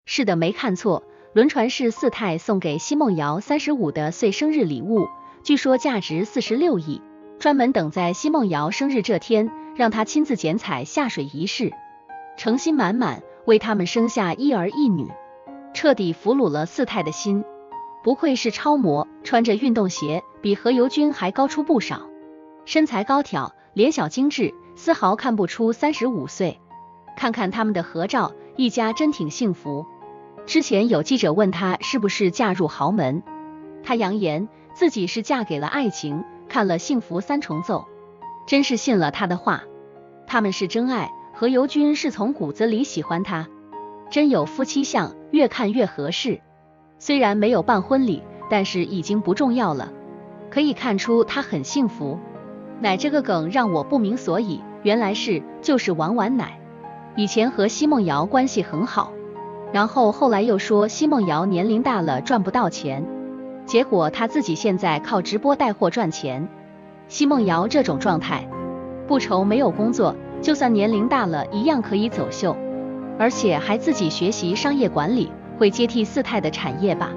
是的，没看错，轮船是四太送给奚梦瑶35的岁生日礼物，据说价值46亿，专门等在奚梦瑶生日这天，让她亲自剪彩下水仪式，诚心满满为他们生下一儿一女，彻底俘虏了四太的心。不愧是超模，穿着运动鞋比何猷君还高出不少，身材高挑，脸小精致，丝毫看不出35岁。看看他们的合照，一家真挺幸福。之前有记者问他是不是嫁入豪门，他扬言自己是嫁给了爱情，看了《幸福三重奏》，真是信了他的话。他们是真爱，何猷君是从骨子里喜欢他，真有夫妻相，越看越合适。虽然没有办婚礼，但是已经不重要了，可以看出他很幸福。奶这个梗让我不明所以，原来就是玩玩奶。以前和奚梦瑶关系很好，然后后来又说奚梦瑶年龄大了赚不到钱，结果他自己现在靠直播带货赚钱。奚梦瑶这种状态，不愁没有工作，就算年龄大了一样可以走秀，而且还自己学习商业管理，会接替四太的产业吧。